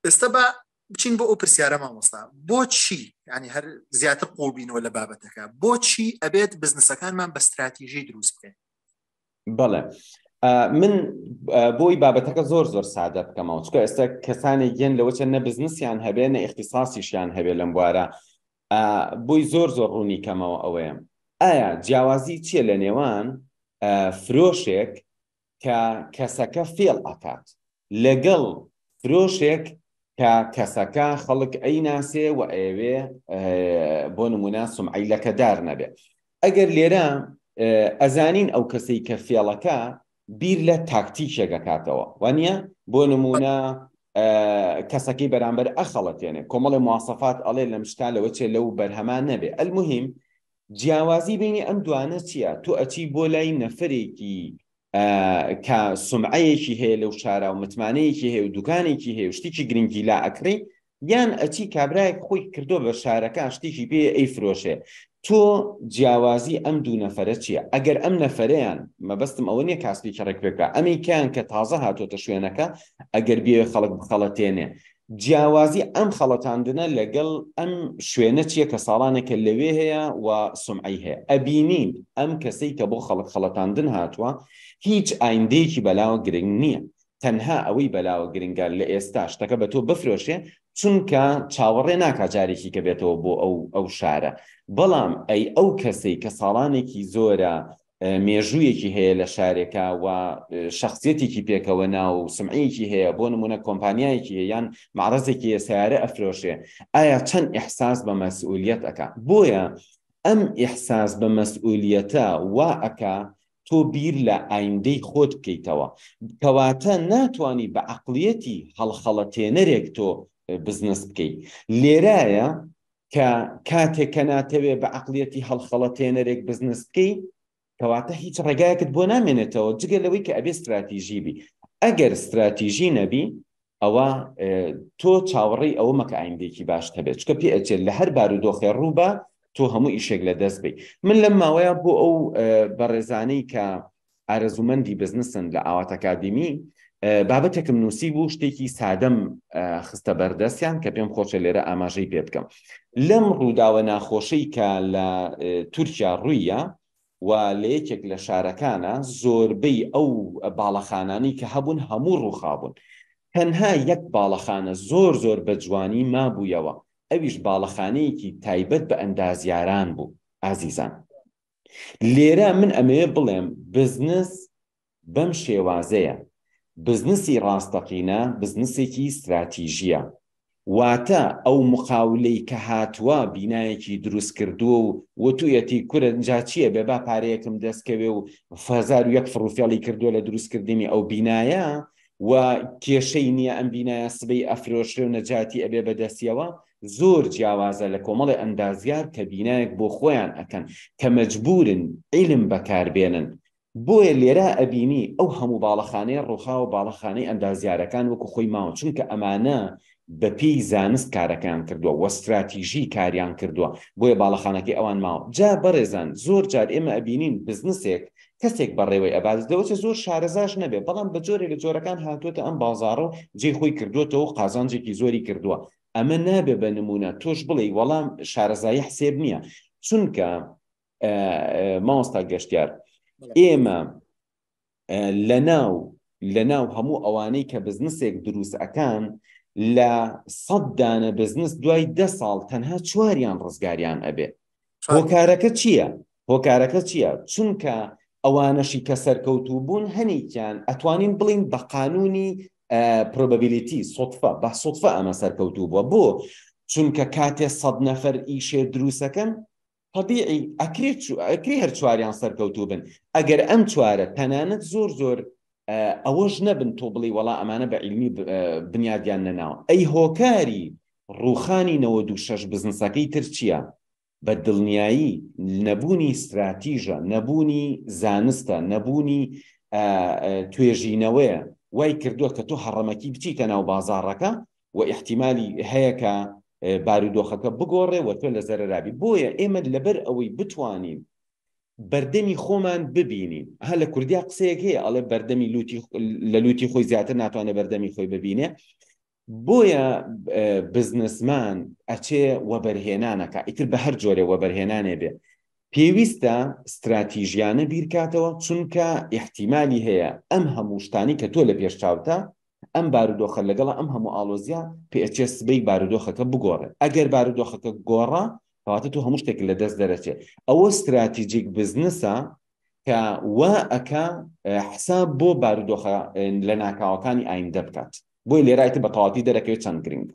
ئێستا بە بچین بۆ ئەو پرسیارە مامۆستا بۆچی ینی هەر زیاتر قوڵبینەوە لە بابەتەکە بۆچی ئەبێت بزنسەکانمان بە استراتیژی دروست بکەین؟ بەڵێ من بۆی بابەتەکە زۆر سادە بکەمەوە چکە ئێستا کەسانی گەن لەوە چەند نە بزنسیان هەبێ نە ئیختیساسیشیان هەبێ لەم بوارە بۆی زۆر ڕوونی کەمەوە ئەوەیە ئایا جیاوازی چییە لە نێوان فرۆشێک کە کەسەکە فێڵ ئەکات لەگەڵ فرۆشێک کە کەسەکە خەڵک ئەیناسێ و ئەوێ بۆ نمونە سومعەی لەکەدار نەبێ ئەگەر لێرە ئەزانین ئەو کەسەی کە فێڵەکە بیر لە تاکتیکێک ئەکاتەوە وانە بۆ نمونە کەسەکەی بەرامبەر ئەخەڵەتێنێ کۆمەڵی مواسەفات ئەڵێ لەم شتا لەوە چێ لەو بەرهەمان نەبێ المهم جیاوازی بینی ئەم دوانە چییە تۆ ئەچی بۆ لای نەفرێکی کە سومعەیەکی هەیە لەو شارە و متمانەیەکی هەیە و دوکانێکی هەیە و شتێکی گرنگی لا ئەکڕی یان ئەچی کابرایەک خۆی کردو بە شارەکە شتێکی پێ ئەی فرۆشێ تۆ جیاوازی ئەم دوو نەفرە چییە ئەگەر ئەم نەفرەیان مەبەستم ئەوە نییە کاسبی کەڕێک پێکە ئەمیکیان کە تازە هاتۆتە شوێنەکە ئەگەر بێ خەڵک بخەڵەتێنێ جیاوازی ئەم خەڵەتاندنە لەگەڵ ئەم شوێنە چییە کە ساڵانێکە لەوێ هەیە و سومعەی هەیە ئەبینین ئەم کەسەی کە بۆ خەڵک خەڵەتاندن هاتووە هیچ ئایندەیەکی بەلاوە گرنگ نییە تەنها ئەوەی بەلاوە گرنگە لە ئێستا شتەکە بە تۆ بفرۆشێ چونکە چاوەڕێ ناکا جارێکی کە بێتەوە بۆ ئەو شارە بەڵام ئەو کەسەی کە ساڵانێکی زۆرە مێژوویەکی هەیە لە شارێکە و شخصیەتێکی پێکەوە ناو سمعەیەکی هەیە بۆ نمونە کۆمپانیایەکی هەیە یان معرەزێکی سیارە ئەفرۆشێ ئایا چەند ئیحساس بە مەسئولیەت ئەکا بۆیە ئەم ئیحساس بە مەسئولیەتە وا ئەکا تۆ بیر لە ئایندەی خۆت بکەیتەوە کەواتە ناتوانی بە عەقڵیەتی هەڵخەڵەتێنەرێک تۆ بزنس بکەیت لێرایە کە کاتێک کە ناتەوێ بە عەقڵیەتی هەڵخەڵەتێنەرێک بزنس بکەیت کەواتە هیچ ڕێگایەکت بۆ نامێنێتەوە جگە لەوەی کە ئەبێ استراتیژی بی ئەگەر استراتیژی نەبی ئەوە تۆ چاوەڕێی ئەوە مەکە ئایندێکی باش هەبێت چکە پێ ئەچێت لە هەر بارودۆخێ ڕووبە تۆ هەموو ئیشێک لە دەست بی من لەم ماوەیە بۆ ئەو بەڕێزانەی کە ئارەزومەندی بزنسن لە ئاوات ئەکادمی بابەتێکم نووسی بوو شتێکی سادەم خستە بەردەستیان کە پێم خۆشە لێرە ئاماژەی پێ بکەم لەم ڕووداوە ناخۆشەی کە لە تورکیا ڕوویە و لە یەکێک لە شارەکانە زۆربەی ئەو باڵەخانانی کە هەبوون هەموو ڕووخابوون تەنها یەک باڵەخانە زۆر بە جوانی مابوویەوە ئەویش باڵەخانەیەکی تایبەت بە ئەندازیاران بوو ئازیزان لێرە من ئەمەیە بڵێم بزنس بەم شێوازەیە بزنسی ڕاستەقینە بزنسێکی استراتیژیە واتە ئەو مقاولەی کە هاتووە بینایەکی دروست کردووە و وتویەتی کورە جا چییە بێ با پارەیەکم دەستکەوێ و 1001 فڕوفێڵی کردووە لە دروستکردنی ئەو بینایە و کێشەی نییە ئەم بینایە سبەی ئەفرۆشرێ و نەجاتی ئەبێ بەدەستیەوە زۆر جیاوازە لە کۆمەڵی ئەندازیار کە بینایەک بۆ خۆیان ئەکەن کە مەجبورن عیلم بەکاربێنن بۆیە لێرە ئەبینی ئەو هەموو باڵەخانەی ڕووخا و باڵەخانەی ئەندازیارەکان وەکو خۆی ماوە چونکە ئەمانە بەپێی زانست کارەکان کردووە و استراتیژی کاریان کردووە بۆیە باڵەخانەکەی ئەوان ماوە جا بەڕێزان زۆر جار ئێمە ئەبینین بزنسێک کەسێک بەڕێوەی ئەباز دەوەچە زۆر شارەزاش نەبێ بەڵام بە جۆرێ لە جۆرەکان هاتووەتە ئەم بازاڕە و جێی خۆی کردوێتەوە و قازانجێکی زۆری کردووە ئەمە نابێ بە نمونە تۆش بڵێ وەڵام شارەزایی حسێب نییە چونکە مامۆستا گەشتیار ئێمە لەناو هەموو ئەوانەی کە بزنسێک دروست ئەکان لە 100 دانە بزنس دوای 10 ساڵ تەنها 4یان ڕزگاریان ئەبێ هۆکارەکە چییە چونکە ئەوانەشی کە سەرکەوتوو بوون هەنێکیان ئەتوانین بڵین بە قانونی probability سوتفە بە سوتفە ئەمە سەرکەوتوو بووە بۆ چونکە کاتێ 100 نەفەر ئیشێ دروستەکەن طبیعی ئەکری هەر 4یان سەرکەوتوو بن ئەگەر ئەم 4 تەنانەت زۆر ئەوەش نەبن تۆ بڵی وەڵا ئەمانە بە عیلمی بنیادیان نەناوە ئەی هۆکاری ڕووخانی 96 بزنسەکەی تر چییە بە دڵنیایی نەبوونی استراتیژە نەبوونی زانستە نەبوونی توێژینەوەیە وای کردووە کە تۆ هەڕەمەکی بچیتە ناو بازاڕەکە و احتیمالی هەیە کە بارودۆخەکە بگۆڕێ و تۆ لە زەرەرابی بۆیە ئێمە لەبەر ئەوەی بتوانین بەردەمی خۆمان ببینین هە لە کوردیا قسەیەک هەیە ئەڵێ بەردەمی لە لوتی خۆی زیاتر ناتوانێت بەردەمی خۆی ببینێ بۆیە بزنسمان ئەچێ وەبەرهێنانەکە ئیتر بە هەر جۆرێ وەبەرهێنانێ بێ پێویستە استراتیژیانە بیرکاتەوە چونکە احتیمالی هەیە ئەم هەموو شتانی کە تۆ لە پێشچاوتە ئەم بارودۆخە لەگەڵ ئەم هەموو ئاڵۆزیە پێچێ سبەی بارودۆخەکە بگۆڕێ ئەگەر بارودۆخەکە گۆڕە کەواتە تۆ هەموو شتێک لە دەست دەرەچێت ئەوە استراتیژیک بزنسە کە وا ئەکا حساب بۆ بارودۆخە لە ناکاوەکانی ئایندە بکات بۆی لێرایتە بە تەواتی دەرەکەوێت چەند گرنگە